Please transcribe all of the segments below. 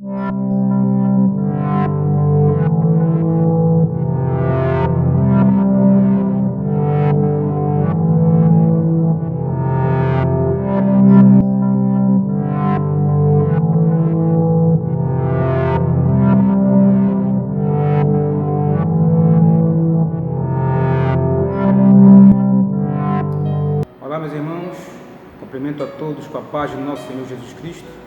Olá, meus irmãos, cumprimento a todos com a paz do nosso Senhor Jesus Cristo.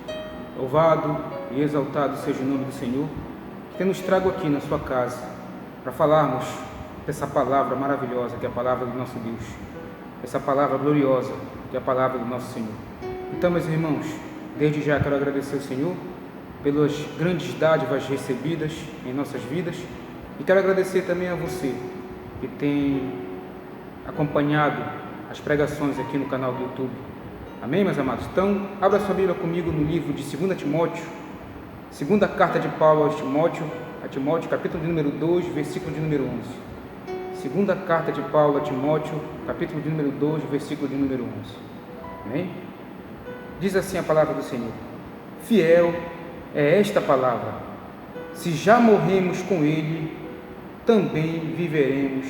Louvado e exaltado seja o nome do Senhor, que nos trago aqui na sua casa para falarmos dessa palavra maravilhosa que é a palavra do nosso Deus, essa palavra gloriosa que é a palavra do nosso Senhor. Então, meus irmãos, desde já quero agradecer ao Senhor pelas grandes dádivas recebidas em nossas vidas e quero agradecer também a você que tem acompanhado as pregações aqui no canal do YouTube. Amém, meus amados? Então, abra sua Bíblia comigo no livro de 2 Timóteo, segunda carta de Paulo a Timóteo, capítulo de número 2, versículo de número 11. Segunda carta de Paulo a Timóteo, capítulo de número 2, versículo de número 11. Amém? Diz assim a palavra do Senhor: fiel é esta palavra, se já morremos com Ele, também viveremos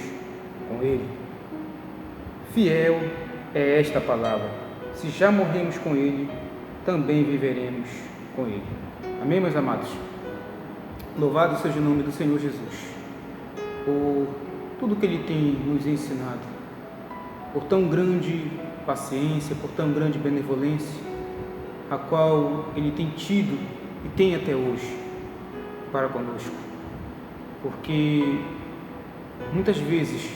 com Ele. Fiel é esta palavra, se já morremos com Ele, também viveremos com Ele. Amém, meus amados? Louvado seja o nome do Senhor Jesus, por tudo que Ele tem nos ensinado, por tão grande paciência, por tão grande benevolência, a qual Ele tem tido e tem até hoje para conosco. Porque muitas vezes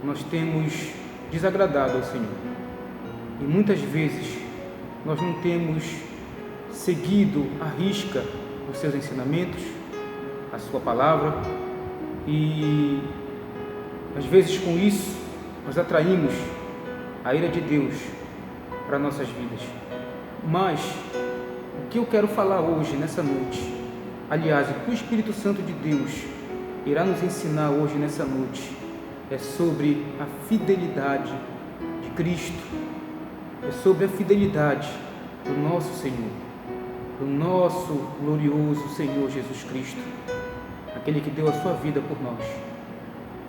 nós temos desagradado ao Senhor e muitas vezes nós não temos seguido à risca os seus ensinamentos, a sua palavra, e às vezes com isso nós atraímos a ira de Deus para nossas vidas. Mas o que eu quero falar hoje, nessa noite, aliás, o que o Espírito Santo de Deus irá nos ensinar hoje, nessa noite, é sobre a fidelidade de Cristo, é sobre a fidelidade do nosso Senhor, do nosso glorioso Senhor Jesus Cristo, aquele que deu a sua vida por nós.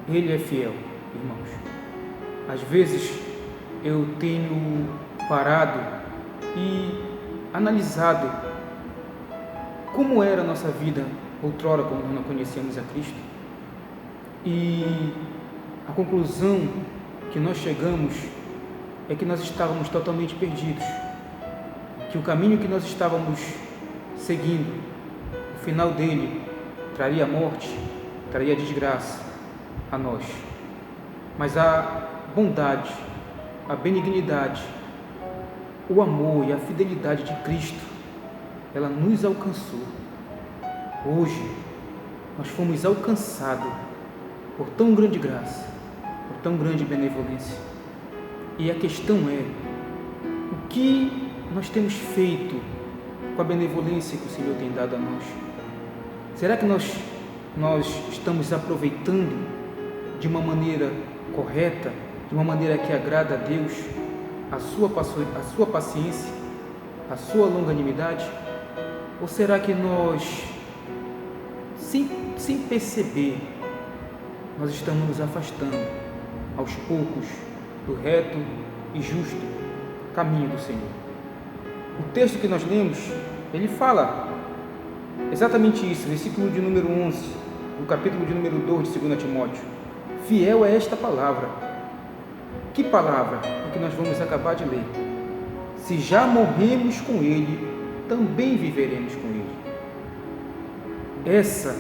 Ele é fiel, irmãos. Às vezes eu tenho parado e analisado como era a nossa vida outrora, quando nós não conhecíamos a Cristo, e a conclusão que nós chegamos é que nós estávamos totalmente perdidos, que o caminho que nós estávamos seguindo, o final dele traria morte, traria desgraça a nós. Mas a bondade, a benignidade, o amor e a fidelidade de Cristo, ela nos alcançou. Hoje nós fomos alcançados por tão grande graça, por tão grande benevolência. E a questão é: o que nós temos feito com a benevolência que o Senhor tem dado a nós? Será que nós estamos aproveitando de uma maneira correta, de uma maneira que agrada a Deus, a sua paciência, a sua longanimidade? Ou será que nós, sem perceber, nós estamos nos afastando aos poucos do reto e justo caminho do Senhor? O texto que nós lemos, ele fala exatamente isso, versículo de número 11, no capítulo de número 2 de 2 Timóteo. Fiel é esta palavra. Que palavra? O que nós vamos acabar de ler. Se já morremos com Ele, também viveremos com Ele. Essa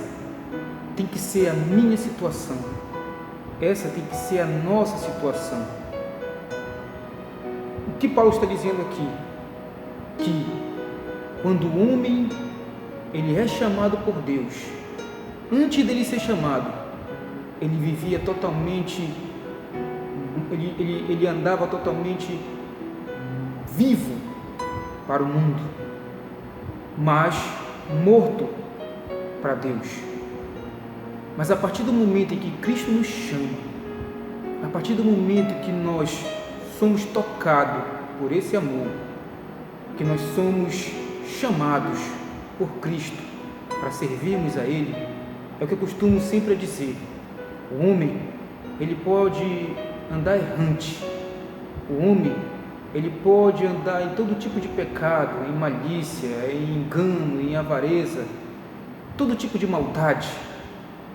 tem que ser a minha situação. Essa tem que ser a nossa situação. O que Paulo está dizendo aqui? Que quando o homem ele é chamado por Deus, antes dele ser chamado, ele vivia totalmente, ele andava totalmente vivo para o mundo, mas morto para Deus. Mas a partir do momento em que Cristo nos chama, a partir do momento que nós somos tocados por esse amor, que nós somos chamados por Cristo, para servirmos a Ele, é o que eu costumo sempre dizer: o homem, ele pode andar errante, o homem, ele pode andar em todo tipo de pecado, em malícia, em engano, em avareza, todo tipo de maldade,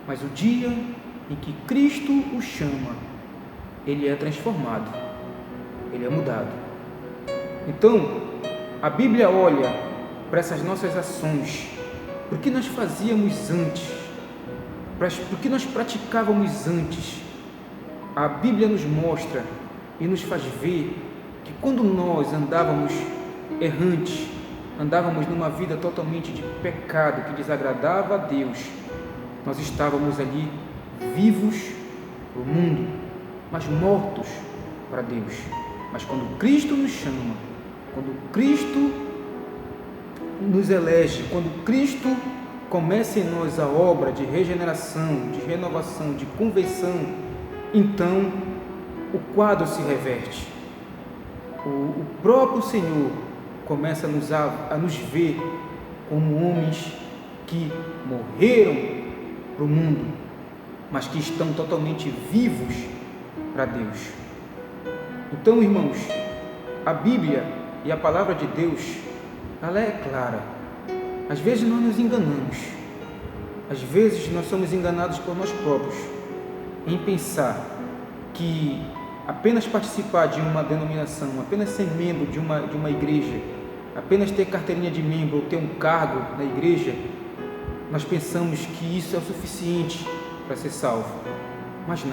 mas o dia em que Cristo o chama, ele é transformado, ele é mudado. Então, a Bíblia olha para essas nossas ações, para o que nós fazíamos antes, para o que nós praticávamos antes. A Bíblia nos mostra e nos faz ver que quando nós andávamos errantes, andávamos numa vida totalmente de pecado, que desagradava a Deus, nós estávamos ali vivos para o mundo, mas mortos para Deus. Mas quando Cristo nos chama, quando Cristo nos elege, quando Cristo começa em nós a obra de regeneração, de renovação, de conversão, então o quadro se reverte. O próprio Senhor começa a nos ver como homens que morreram para o mundo, mas que estão totalmente vivos para Deus. Então, irmãos, a Bíblia e a palavra de Deus, ela é clara. Às vezes nós nos enganamos, às vezes nós somos enganados por nós próprios, em pensar que apenas participar de uma denominação, apenas ser membro de uma igreja, apenas ter carteirinha de membro ou ter um cargo na igreja, nós pensamos que isso é o suficiente para ser salvo. Mas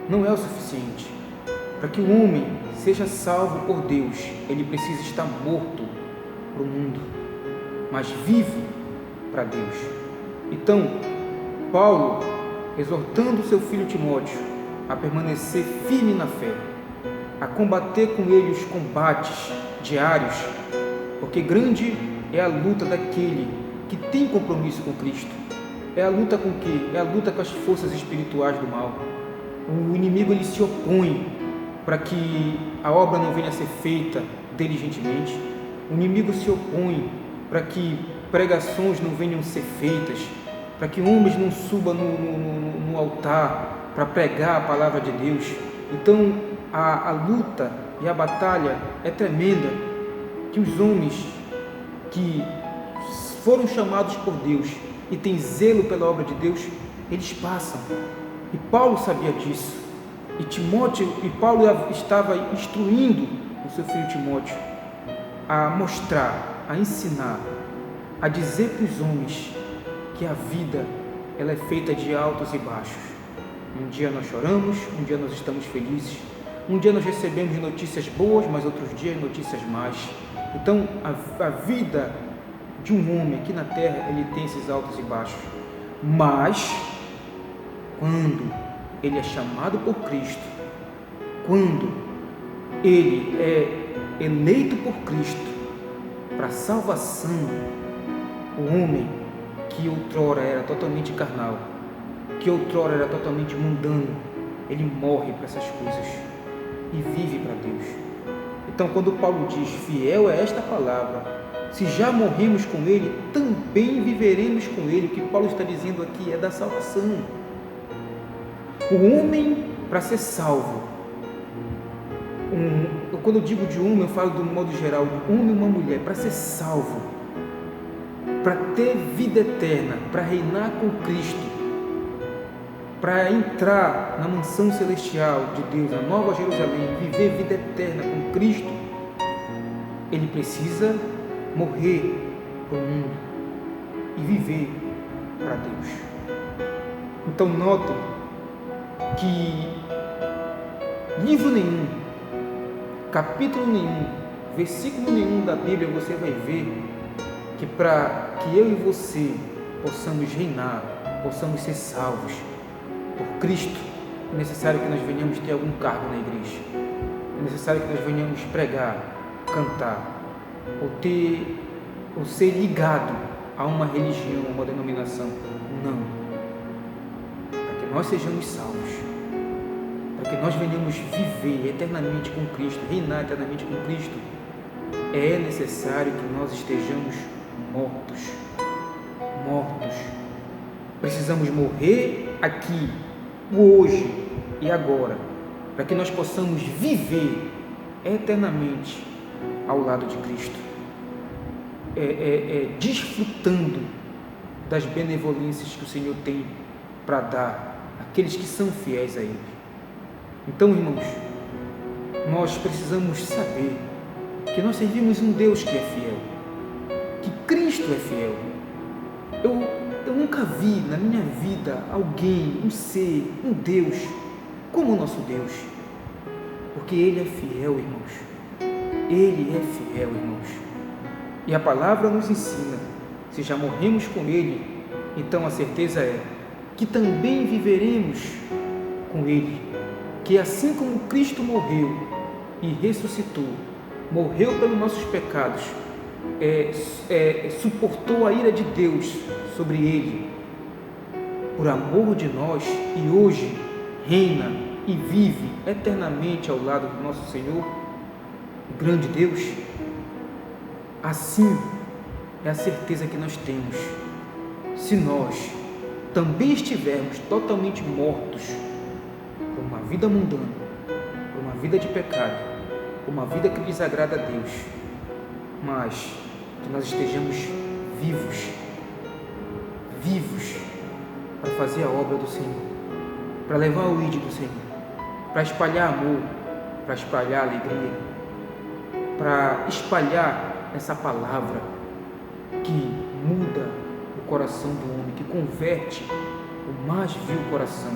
não é o suficiente. Para que o homem seja salvo por Deus, ele precisa estar morto para o mundo, mas vivo para Deus. Então, Paulo, exortando seu filho Timóteo a permanecer firme na fé, a combater com ele os combates diários, porque grande é a luta daquele que tem compromisso com Cristo. É a luta com o quê? É a luta com as forças espirituais do mal. O inimigo, ele se opõe para que a obra não venha a ser feita diligentemente. O inimigo se opõe para que pregações não venham a ser feitas, para que homens não subam no altar para pregar a palavra de Deus. Então, a luta e a batalha é tremenda, que os homens que foram chamados por Deus e têm zelo pela obra de Deus, eles passam. E Paulo sabia disso. E Paulo estava instruindo o seu filho Timóteo a mostrar, a ensinar, a dizer para os homens que a vida, ela é feita de altos e baixos. Um dia nós choramos, um dia nós estamos felizes, um dia nós recebemos notícias boas, mas outros dias notícias más. Então, a vida de um homem aqui na terra, ele tem esses altos e baixos. Mas, quando ele é chamado por Cristo, quando ele é eleito por Cristo para a salvação, o homem que outrora era totalmente carnal, que outrora era totalmente mundano, ele morre para essas coisas e vive para Deus. Então, quando Paulo diz, fiel é esta palavra, se já morremos com ele, também viveremos com ele. O que Paulo está dizendo aqui é da salvação. O homem, para ser salvo, quando eu digo de homem, eu falo do modo geral, de homem e uma mulher, para ser salvo, para ter vida eterna, para reinar com Cristo, para entrar na mansão celestial de Deus, a Nova Jerusalém, viver vida eterna com Cristo, ele precisa morrer para o mundo e viver para Deus. Então notem que livro nenhum, capítulo nenhum, versículo nenhum da Bíblia você vai ver que para que eu e você possamos reinar, possamos ser salvos por Cristo, é necessário que nós venhamos ter algum cargo na igreja, é necessário que nós venhamos pregar, cantar, ou ser ligado a uma religião, a uma denominação. Não. Para que nós sejamos salvos, para que nós venhamos viver eternamente com Cristo, reinar eternamente com Cristo, é necessário que nós estejamos mortos. Mortos. Precisamos morrer aqui, hoje e agora, para que nós possamos viver eternamente ao lado de Cristo, desfrutando das benevolências que o Senhor tem para dar àqueles que são fiéis a Ele. Então, irmãos, nós precisamos saber que nós servimos um Deus que é fiel, que Cristo é fiel. Eu nunca vi na minha vida alguém, um ser, um Deus como o nosso Deus, porque Ele é fiel, irmãos. Ele é fiel, irmãos. E a palavra nos ensina, se já morremos com Ele, então a certeza é que também viveremos com Ele, que assim como Cristo morreu e ressuscitou, morreu pelos nossos pecados, suportou a ira de Deus sobre Ele, por amor de nós, e hoje reina e vive eternamente ao lado do nosso Senhor, o grande Deus. Assim é a certeza que nós temos, se nós também estivermos totalmente mortos por uma vida mundana, por uma vida de pecado, por uma vida que desagrada a Deus, mas que nós estejamos vivos para fazer a obra do Senhor, para levar o ID do Senhor, para espalhar amor, para espalhar alegria, para espalhar essa palavra que muda o coração do homem, que converte o mais vil coração.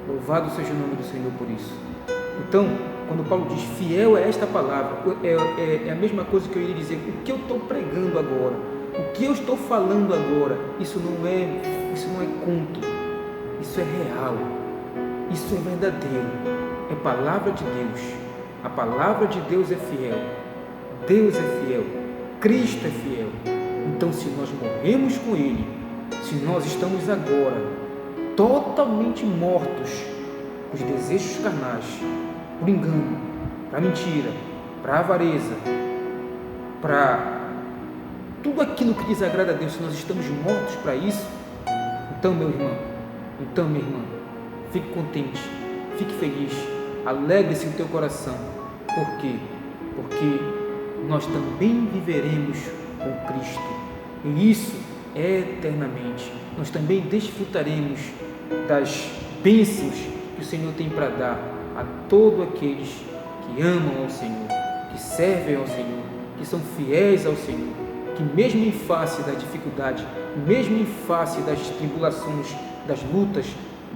Louvado seja o nome do Senhor por isso. Então, quando Paulo diz fiel é esta palavra, é a mesma coisa que eu iria dizer: o que eu estou pregando agora, o que eu estou falando agora, isso não é conto, isso é real, isso é verdadeiro, é palavra de Deus. A palavra de Deus é fiel, Deus é fiel, Cristo é fiel. Então, se nós morremos com Ele, se nós estamos agora totalmente mortos os desejos carnais, por engano, para mentira, para avareza, para tudo aquilo que desagrada a Deus, se nós estamos mortos para isso, então, meu irmão, então, minha irmã, fique contente, fique feliz, alegre-se no teu coração. Por quê? Porque nós também viveremos com Cristo, e isso eternamente. Nós também desfrutaremos das bênçãos que o Senhor tem para dar a todos aqueles que amam ao Senhor, que servem ao Senhor, que são fiéis ao Senhor, que mesmo em face da dificuldade, mesmo em face das tribulações, das lutas,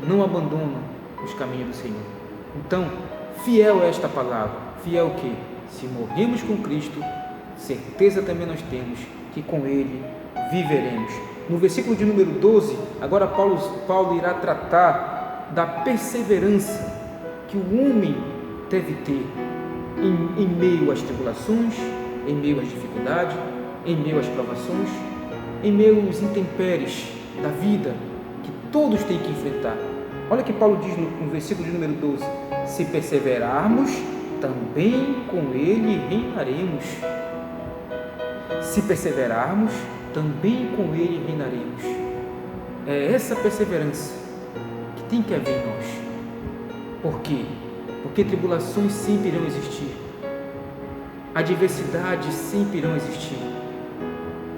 não abandonam os caminhos do Senhor. Então, fiel é esta palavra. Fiel o quê? Se morremos com Cristo, certeza também nós temos que com Ele viveremos. No versículo de número 12, agora Paulo irá tratar da perseverança que o homem deve ter em meio às tribulações, em meio às dificuldades, em meio às provações, em meio aos intempéries da vida que todos têm que enfrentar. Olha que Paulo diz no versículo de número 12: se perseverarmos, também com Ele reinaremos. Se perseverarmos, também com Ele reinaremos. É essa perseverança que tem que haver em nós. Por quê? Porque tribulações sempre irão existir, adversidades sempre irão existir,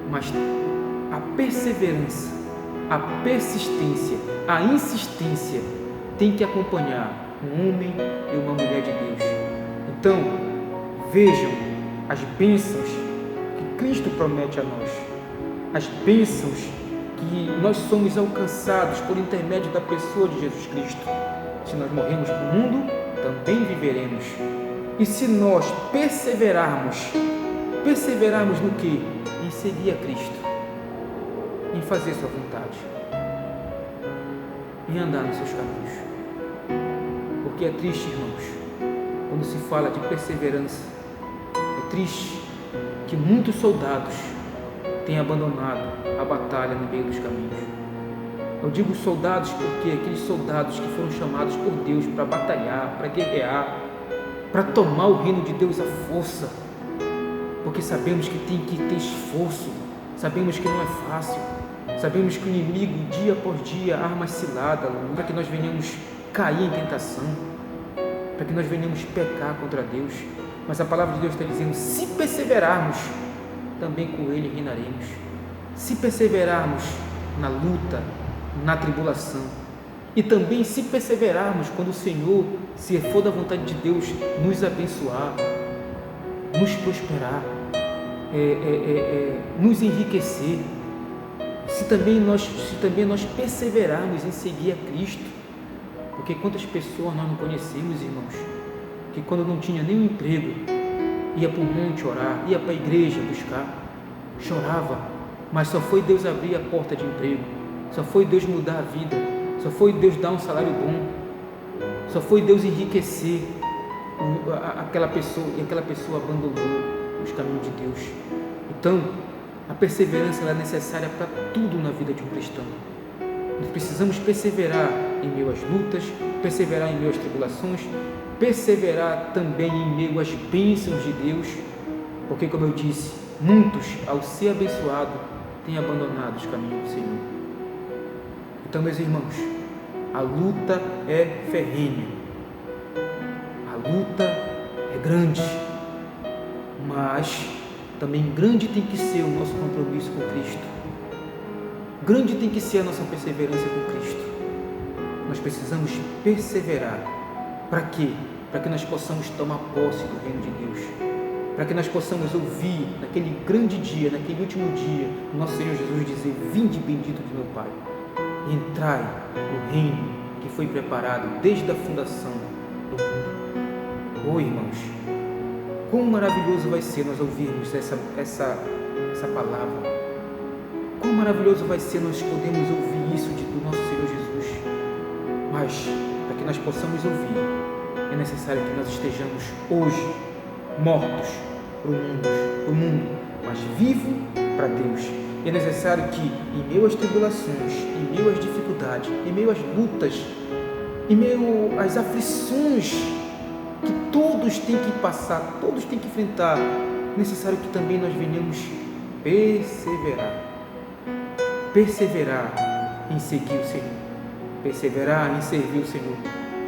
mas a perseverança, a persistência, a insistência tem que acompanhar um homem e uma mulher de Deus. Então, vejam as bênçãos que Cristo promete a nós, as bênçãos que nós somos alcançados por intermédio da pessoa de Jesus Cristo. Se nós morremos para o mundo, também viveremos. E se nós perseverarmos no quê? Em seguir a Cristo, em fazer sua vontade, em andar nos seus caminhos. Porque é triste, irmãos, quando se fala de perseverança, é triste que muitos soldados tenham abandonado a batalha no meio dos caminhos. Eu digo soldados porque aqueles soldados que foram chamados por Deus para batalhar, para guerrear, para tomar o reino de Deus à força, porque sabemos que tem que ter esforço, Sabemos que não é fácil. Sabemos que o inimigo, dia após dia, arma cilada para que nós venhamos cair em tentação, para que nós venhamos pecar contra Deus. Mas a palavra de Deus está dizendo: se perseverarmos, também com Ele reinaremos. Se perseverarmos na luta, na tribulação, e também se perseverarmos quando o Senhor, se for da vontade de Deus, nos abençoar, nos prosperar, nos enriquecer, se também nós perseverarmos em seguir a Cristo, porque quantas pessoas nós não conhecemos, irmãos, que quando não tinha nenhum emprego, ia para o monte orar, ia para a igreja buscar, chorava, mas só foi Deus abrir a porta de emprego, só foi Deus mudar a vida, só foi Deus dar um salário bom, só foi Deus enriquecer aquela pessoa, e aquela pessoa abandonou os caminhos de Deus. Então, a perseverança é necessária para tudo na vida de um cristão. Nós precisamos perseverar em meio às lutas, perseverar em meio às tribulações, perseverar também em meio às bênçãos de Deus, porque, como eu disse, muitos, ao ser abençoados, têm abandonado os caminhos do Senhor. Então, meus irmãos, a luta é ferrenha, a luta é grande, mas também grande tem que ser o nosso compromisso com Cristo, grande tem que ser a nossa perseverança com Cristo. Nós precisamos perseverar. Para quê? Para que nós possamos tomar posse do reino de Deus, para que nós possamos ouvir naquele grande dia, naquele último dia, nosso Senhor Jesus dizer: vinde bendito de meu Pai, entrai no reino que foi preparado desde a fundação do mundo. Oh, irmãos, quão maravilhoso vai ser nós ouvirmos essa palavra. Quão maravilhoso vai ser nós podermos ouvir isso do nosso Senhor Jesus. Mas, para que nós possamos ouvir, é necessário que nós estejamos hoje mortos para o mundo, mas vivos para Deus. É necessário que, em meio às tribulações, em meio às dificuldades, em meio às lutas, em meio às aflições que todos têm que passar, todos têm que enfrentar, é necessário que também nós venhamos perseverar em seguir o Senhor, perseverar em servir o Senhor,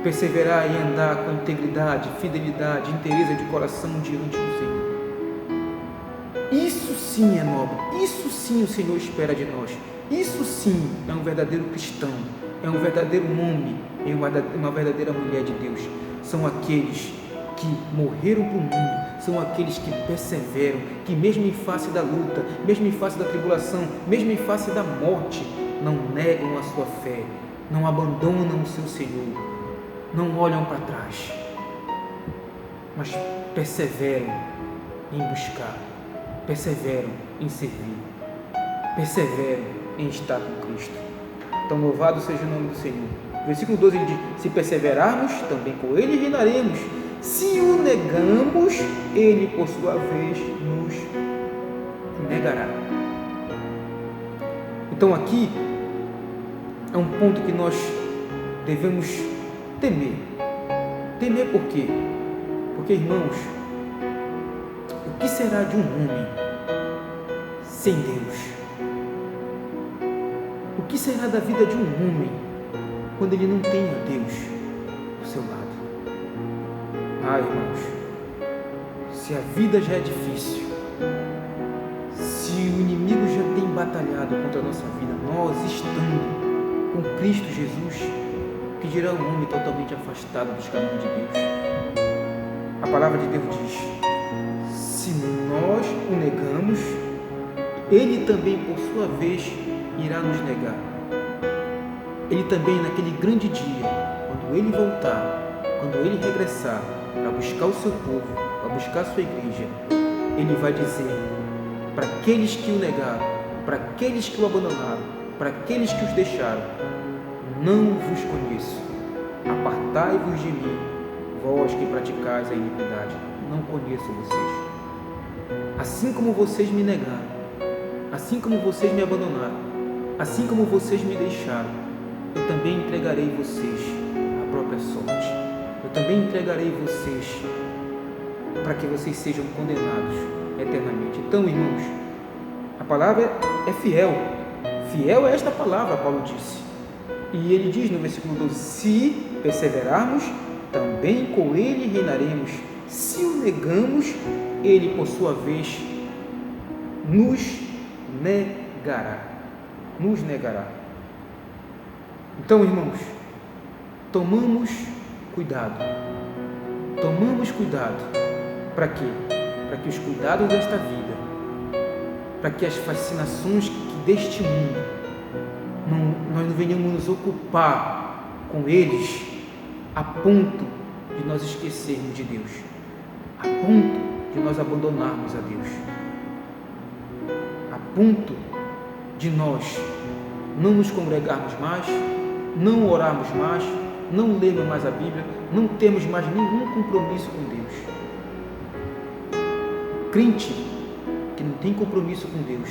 perseverar em andar com integridade, fidelidade, inteireza de coração diante do Senhor. Isso sim é nobre, isso sim o Senhor espera de nós, isso sim é um verdadeiro cristão, é um verdadeiro homem, é uma verdadeira mulher de Deus. São aqueles que morreram para o mundo, são aqueles que perseveram, que mesmo em face da luta, mesmo em face da tribulação, mesmo em face da morte, não negam a sua fé, não abandonam o seu Senhor, não olham para trás, mas perseveram em buscar, perseveram em servir, perseveram em estar com Cristo. Então, louvado seja o nome do Senhor. Versículo 12 ele diz: se perseverarmos, também com Ele reinaremos. Se o negamos, Ele, por sua vez, nos negará. Então, aqui é um ponto que nós devemos temer. Temer por quê? Porque, irmãos, o que será de um homem sem Deus? O que será da vida de um homem quando ele não tem a Deus do seu lado? Ah, irmãos, se a vida já é difícil, se o inimigo já tem batalhado contra a nossa vida, nós estando com Cristo Jesus, que dirá um homem totalmente afastado dos caminhos de Deus? A palavra de Deus diz: se nós o negamos, Ele também, por sua vez, irá nos negar. Ele também, naquele grande dia, quando Ele voltar, quando Ele regressar para buscar o seu povo, para buscar a sua igreja, Ele vai dizer para aqueles que o negaram, para aqueles que o abandonaram, para aqueles que os deixaram: não vos conheço, apartai-vos de mim, vós que praticais a iniquidade, não conheço vocês. Assim como vocês me negaram, assim como vocês me abandonaram, assim como vocês me deixaram, eu também entregarei vocês à própria sorte. Eu também entregarei vocês para que vocês sejam condenados eternamente. Então, irmãos, a palavra é fiel. Fiel é esta palavra, Paulo disse. E ele diz no versículo 12: se perseverarmos, também com ele reinaremos. Se o negamos, ele, por sua vez, nos negará. Nos negará. Então, irmãos, tomamos cuidado. Tomamos cuidado. Para quê? Para que os cuidados desta vida, para que as fascinações deste mundo, nós não venhamos nos ocupar com eles a ponto de nós esquecermos de Deus, a ponto de nós abandonarmos a Deus, a ponto de nós não nos congregarmos mais, não orarmos mais, não lermos mais a Bíblia, não termos mais nenhum compromisso com Deus. Crente que não tem compromisso com Deus,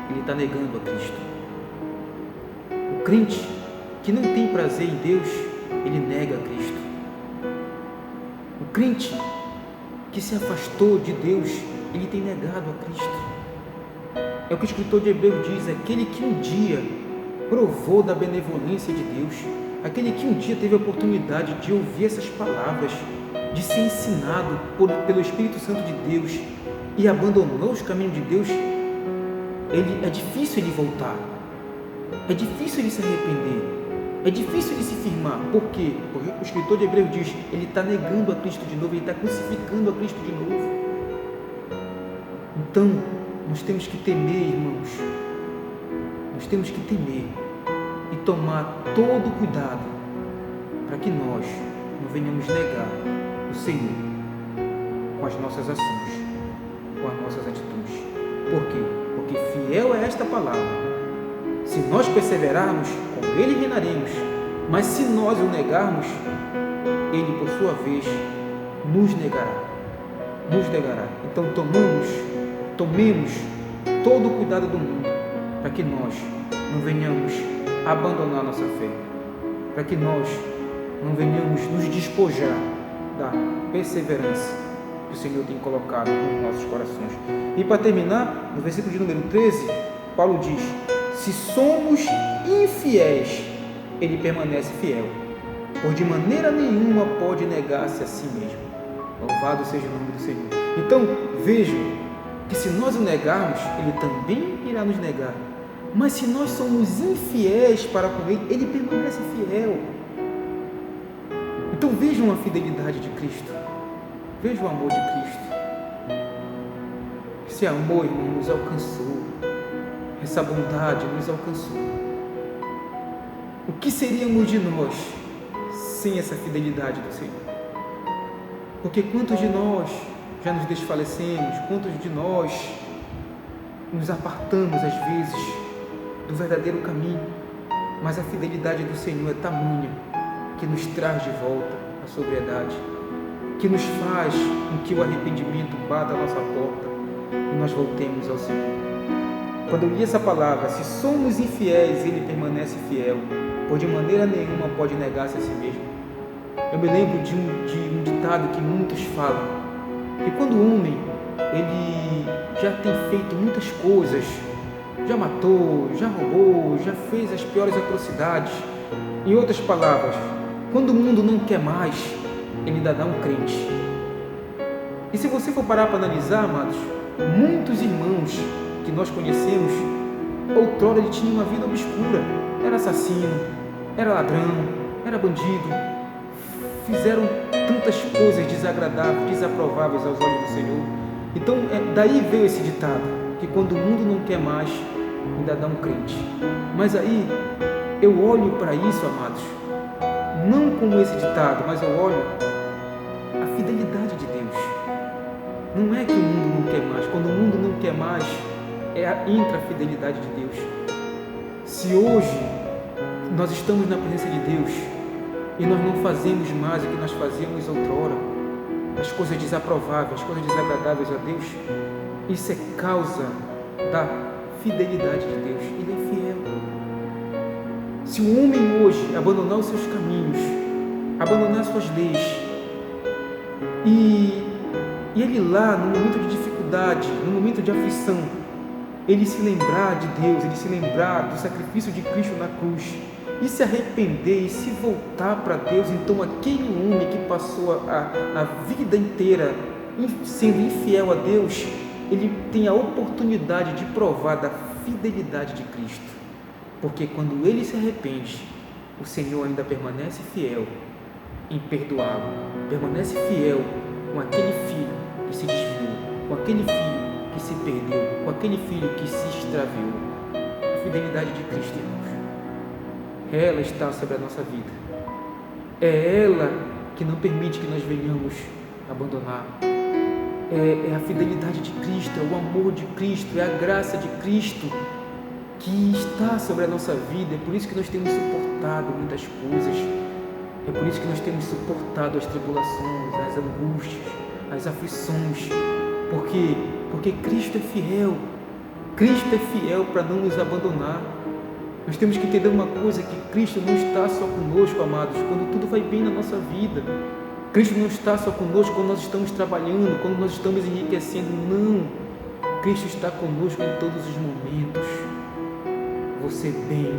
ele está negando a Cristo. O crente que não tem prazer em Deus, ele nega a Cristo. O crente que se afastou de Deus, ele tem negado a Cristo. É o que o escritor de Hebreus diz: aquele que um dia provou da benevolência de Deus, aquele que um dia teve a oportunidade de ouvir essas palavras, de ser ensinado pelo Espírito Santo de Deus e abandonou os caminhos de Deus, é difícil ele voltar, é difícil ele se arrepender, é difícil ele se firmar. Por quê? Porque o escritor de Hebreus diz: ele está negando a Cristo de novo, ele está crucificando a Cristo de novo. Então, nós temos que temer, irmãos, nós temos que temer e tomar todo cuidado para que nós não venhamos negar o Senhor com as nossas ações, com as nossas atitudes. Por quê? Porque fiel é esta palavra. Se nós perseverarmos, com ele reinaremos. Mas se nós o negarmos, ele, por sua vez, nos negará. Nos negará. Então tomemos todo o cuidado do mundo para que nós não venhamos abandonar nossa fé, para que nós não venhamos nos despojar da perseverança que o Senhor tem colocado nos nossos corações. E para terminar, no versículo de número 13, Paulo diz: se somos infiéis, ele permanece fiel, pois de maneira nenhuma pode negar-se a si mesmo. Louvado seja o nome do Senhor. Então, vejam que se nós o negarmos, ele também irá nos negar. Mas se nós somos infiéis para com ele, ele permanece fiel. Então vejam a fidelidade de Cristo. Vejam o amor de Cristo. Esse amor, irmão, nos alcançou. Essa bondade nos alcançou. O que seríamos de nós sem essa fidelidade do Senhor? Porque quantos de nós já nos desfalecemos, quantos de nós nos apartamos às vezes do verdadeiro caminho, mas a fidelidade do Senhor é tamanha que nos traz de volta a sobriedade, que nos faz com que o arrependimento bata a nossa porta e nós voltemos ao Senhor. Quando eu li essa palavra, se somos infiéis, ele permanece fiel, pois de maneira nenhuma pode negar-se a si mesmo. Eu me lembro de um ditado que muitos falam, que quando o homem ele já tem feito muitas coisas, já matou, já roubou, já fez as piores atrocidades, em outras palavras, quando o mundo não quer mais, ele ainda dá um crente. E se você for parar para analisar, amados, muitos irmãos que nós conhecemos, outrora ele tinha uma vida obscura, era assassino, era ladrão, era bandido, fizeram tantas coisas desagradáveis, desaprováveis aos olhos do Senhor. Então, daí veio esse ditado, que quando o mundo não quer mais, ainda dá um crente. Mas aí, eu olho para isso, amados, não como esse ditado, mas eu olho a fidelidade de Deus. Não é que o mundo não quer mais, quando o mundo não quer mais, entra a fidelidade de Deus. Se hoje nós estamos na presença de Deus e nós não fazemos mais o que nós fazíamos outrora, as coisas desaprováveis, as coisas desagradáveis a Deus, isso é causa da fidelidade de Deus. Ele é fiel. Se o homem hoje abandonar os seus caminhos, abandonar suas leis, e ele lá, no momento de dificuldade, no momento de aflição, ele se lembrar de Deus, ele se lembrar do sacrifício de Cristo na cruz, e se arrepender e se voltar para Deus, então aquele homem que passou a vida inteira sendo infiel a Deus, ele tem a oportunidade de provar da fidelidade de Cristo, porque quando ele se arrepende, o Senhor ainda permanece fiel em perdoá-lo, permanece fiel com aquele filho que se desviou, com aquele filho que se perdeu, com aquele filho que se extraviou. A fidelidade de Cristo, irmãos, ela está sobre a nossa vida. É ela que não permite que nós venhamos abandonar. É a fidelidade de Cristo, é o amor de Cristo, é a graça de Cristo que está sobre a nossa vida. É por isso que nós temos suportado muitas coisas. É por isso que nós temos suportado as tribulações, as angústias, as aflições. Por quê? Porque Cristo é fiel. Cristo é fiel para não nos abandonar. Nós temos que entender uma coisa, que Cristo não está só conosco, amados, quando tudo vai bem na nossa vida. Cristo não está só conosco quando nós estamos trabalhando, quando nós estamos enriquecendo. Não. Cristo está conosco em todos os momentos. Você bem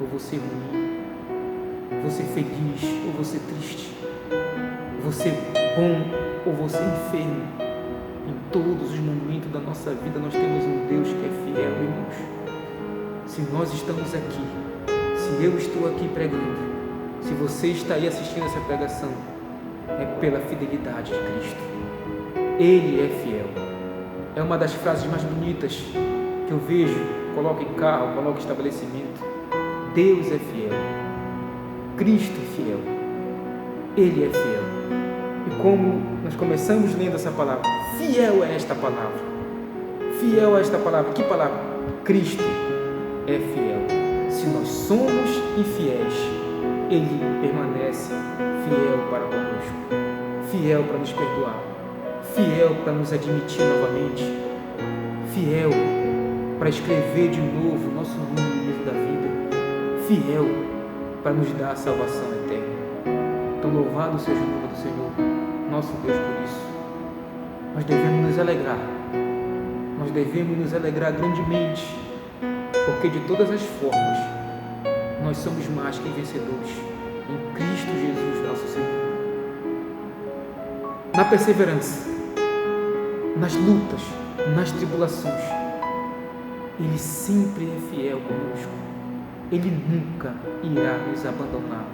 ou você ruim, você feliz ou você triste, você bom ou você enfermo, em todos os momentos da nossa vida nós temos um Deus que é fiel, irmãos. Se nós estamos aqui, se eu estou aqui pregando, se você está aí assistindo essa pregação, é pela fidelidade de Cristo. Ele é fiel. É uma das frases mais bonitas que eu vejo, coloca em carro, coloca em estabelecimento. Deus é fiel. Cristo é fiel. Ele é fiel. E como nós começamos lendo essa palavra, fiel é esta palavra. Fiel é esta palavra. Que palavra? Cristo é fiel. Se nós somos infiéis, Ele permanece fiel para conosco, fiel para nos perdoar, fiel para nos admitir novamente, fiel para escrever de novo o nosso nome no livro da vida, fiel para nos dar a salvação eterna. Então louvado seja o nome do Senhor, nosso Deus, por isso. Nós devemos nos alegrar, nós devemos nos alegrar grandemente, porque de todas as formas nós somos mais que vencedores em Cristo Jesus, nosso Senhor. Na perseverança, nas lutas, nas tribulações, Ele sempre é fiel conosco. Ele nunca irá nos abandonar,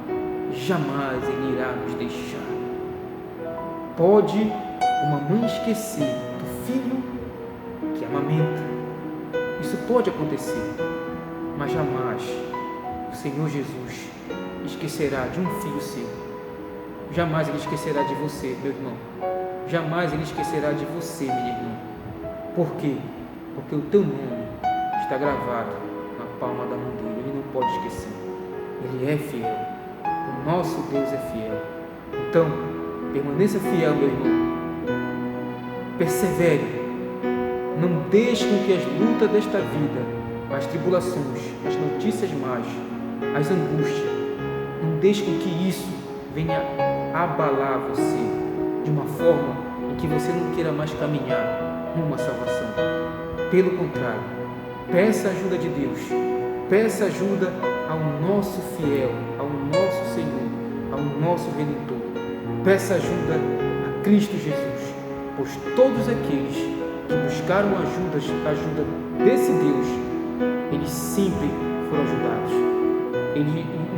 jamais Ele irá nos deixar. Pode uma mãe esquecer do filho que amamenta, isso pode acontecer, mas jamais o Senhor Jesus esquecerá de um filho seu. Jamais Ele esquecerá de você, meu irmão. Jamais Ele esquecerá de você, minha irmã. Por quê? Porque o teu nome está gravado na palma da mão dele. Ele não pode esquecer. Ele é fiel. O nosso Deus é fiel. Então, permaneça fiel, meu irmão. Persevere. Não deixe com que as lutas desta vida, as tribulações, as notícias más, as angústias, não deixe com que isso venha abalar você de uma forma em que você não queira mais caminhar rumo à salvação. Pelo contrário, peça a ajuda de Deus, peça ajuda ao nosso fiel, ao nosso Senhor, ao nosso Redentor. Peça ajuda a Cristo Jesus, pois todos aqueles que buscaram ajuda desse Deus, eles sempre foram ajudados.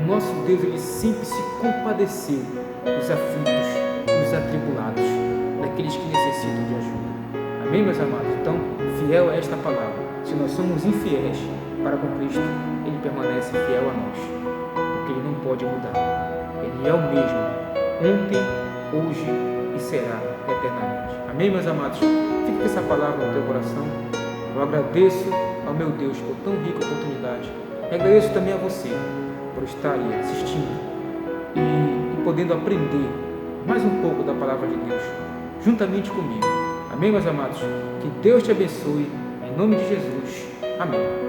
O nosso Deus, Ele sempre se compadeceu dos aflitos, dos atribulados, daqueles que necessitam de ajuda. Amém, meus amados? Então, fiel é esta palavra. Se nós somos infiéis para com Cristo, Ele permanece fiel a nós, porque Ele não pode mudar. Ele é o mesmo, ontem, hoje e será eternamente. Amém, meus amados? Fique com essa palavra no teu coração. Eu agradeço ao meu Deus por tão rica oportunidade. E agradeço também a você por estar aí assistindo e podendo aprender mais um pouco da palavra de Deus juntamente comigo. Amém, meus amados? Que Deus te abençoe, em nome de Jesus. Amém.